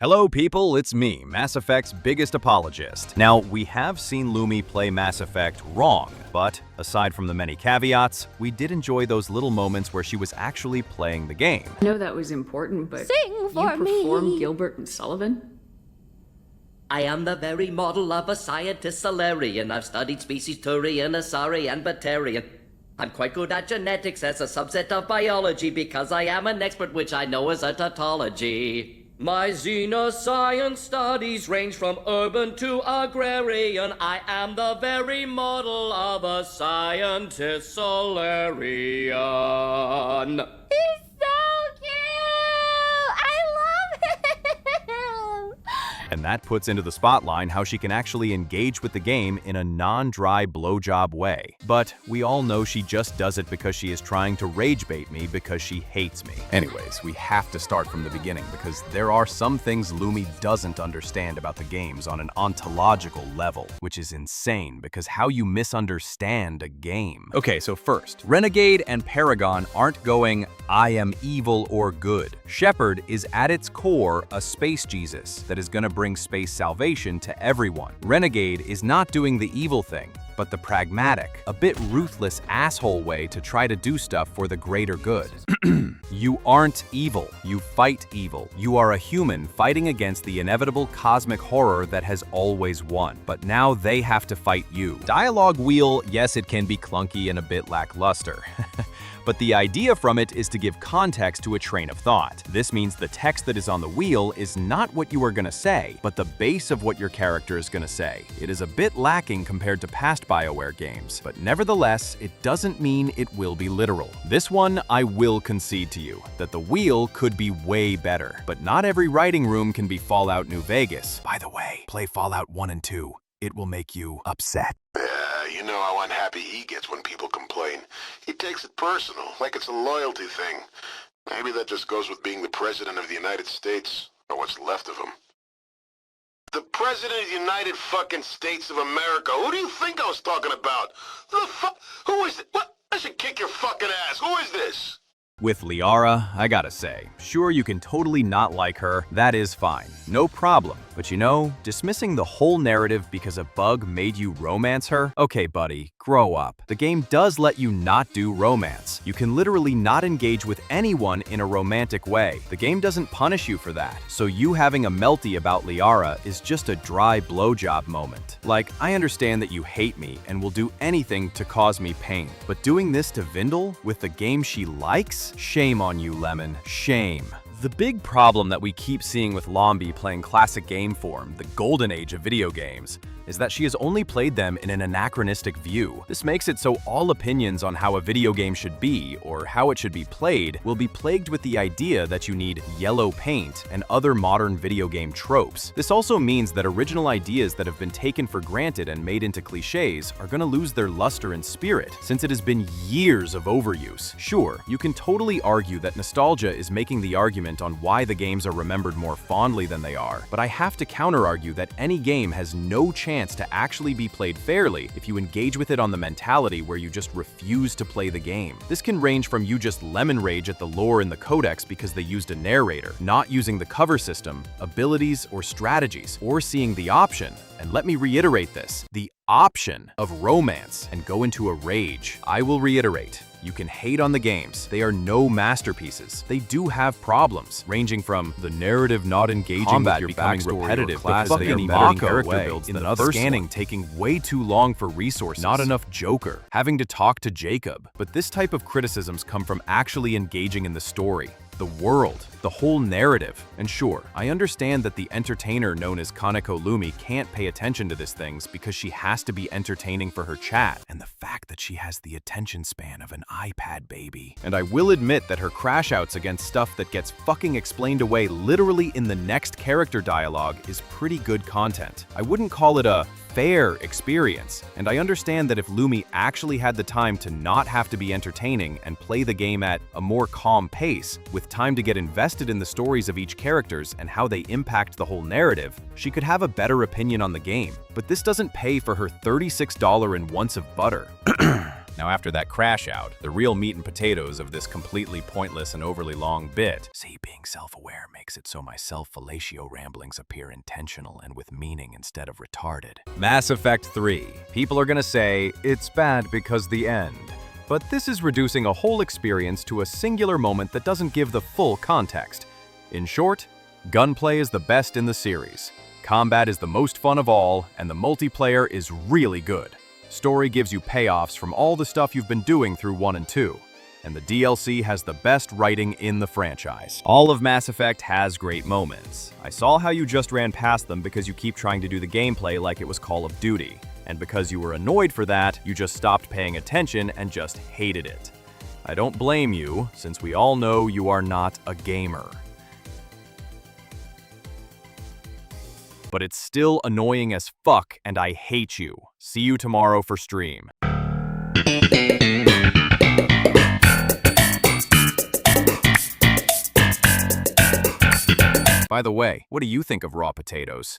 Hello people, it's me, Mass Effect's biggest apologist. Now, we have seen Lumi play Mass Effect wrong, but aside from the many caveats, we did enjoy those little moments where she was actually playing the game. I know that was important, but Sing for you perform me. Gilbert and Sullivan? I am the very model of a scientist Solarian. I've studied species Turian, Asari, and Batarian. I'm quite good at genetics as a subset of biology because I am an expert, which I know is a tautology. My xenoscience studies range from urban to agrarian. I am the very model of a scientist Solarian. He's so cute! I love him! And that puts into the spotlight how she can actually engage with the game in a non-dry blowjob way. But we all know she just does it because she is trying to rage bait me because she hates me. Anyways, we have to start from the beginning because there are some things Lumi doesn't understand about the games on an ontological level, which is insane because how you misunderstand a game. Okay, so first, Renegade and Paragon aren't going, I am evil or good. Shepard is at its core a space Jesus that is gonna bring space salvation to everyone. Renegade is not doing the evil thing, but the pragmatic, a bit ruthless asshole way to try to do stuff for the greater good. You aren't evil, you fight evil. You are a human fighting against the inevitable cosmic horror that has always won, but now they have to fight you. Dialogue wheel, yes, it can be clunky and a bit lackluster. But the idea from it is to give context to a train of thought. This means the text that is on the wheel is not what you are gonna say, but the base of what your character is gonna say. It is a bit lacking compared to past BioWare games, but nevertheless, it doesn't mean it will be literal. This one, I will concede to you, that the wheel could be way better, but not every writing room can be Fallout New Vegas. By the way, play Fallout 1 and 2. It will make you upset. You know how unhappy he gets when people complain. He takes it personal, like it's a loyalty thing. Maybe that just goes with being the President of the United States, or what's left of him. The President of the United fucking States of America. Who do you think I was talking about? Who the fuck? Who is it? What? I should kick your fucking ass. Who is this? With Liara, I gotta say, sure you can totally not like her, that is fine, no problem. But you know, dismissing the whole narrative because a bug made you romance her? Okay buddy, grow up. The game does let you not do romance. You can literally not engage with anyone in a romantic way. The game doesn't punish you for that. So you having a melty about Liara is just a dry blowjob moment. Like, I understand that you hate me and will do anything to cause me pain. But doing this to Vindel with the game she likes? Shame on you, Lemon. Shame. The big problem that we keep seeing with Lombi playing classic game form, the golden age of video games, is that she has only played them in an anachronistic view. This makes it so all opinions on how a video game should be, or how it should be played, will be plagued with the idea that you need yellow paint and other modern video game tropes. This also means that original ideas that have been taken for granted and made into cliches are gonna lose their luster and spirit, since it has been years of overuse. Sure, you can totally argue that nostalgia is making the argument on why the games are remembered more fondly than they are, but I have to counter-argue that any game has no chance to actually be played fairly if you engage with it on the mentality where you just refuse to play the game. This can range from you just lemon rage at the lore in the codex because they used a narrator, not using the cover system, abilities, or strategies, or seeing the option, and let me reiterate this, the option of romance, and go into a rage. I will reiterate. You can hate on the games. They are no masterpieces. They do have problems, ranging from the narrative not engaging combat with your becoming repetitive because they are better character builds than other scanning taking way too long for resources, not enough Joker, having to talk to Jacob. But this type of criticisms come from actually engaging in the story, the world, the whole narrative. And sure, I understand that the entertainer known as Kaneko Lumi can't pay attention to these things because she has to be entertaining for her chat, and the fact that she has the attention span of an iPad baby. And I will admit that her crash outs against stuff that gets fucking explained away literally in the next character dialogue is pretty good content. I wouldn't call it a fair experience, and I understand that if Lumi actually had the time to not have to be entertaining and play the game at a more calm pace, with time to get invested in the stories of each characters and how they impact the whole narrative, she could have a better opinion on the game. But this doesn't pay for her $36 and once of butter. Now after that crash out, the real meat and potatoes of this completely pointless and overly long bit. See, being self-aware makes it so my self-fellatio ramblings appear intentional and with meaning instead of retarded. Mass Effect 3. People are gonna say, it's bad because the end. But this is reducing a whole experience to a singular moment that doesn't give the full context. In short, gunplay is the best in the series. Combat is the most fun of all, and the multiplayer is really good. Story gives you payoffs from all the stuff you've been doing through 1 and 2. And the DLC has the best writing in the franchise. All of Mass Effect has great moments. I saw how you just ran past them because you keep trying to do the gameplay like it was Call of Duty. And because you were annoyed for that, you just stopped paying attention and just hated it. I don't blame you, since we all know you are not a gamer. But it's still annoying as fuck, and I hate you. See you tomorrow for stream. By the way, what do you think of raw potatoes?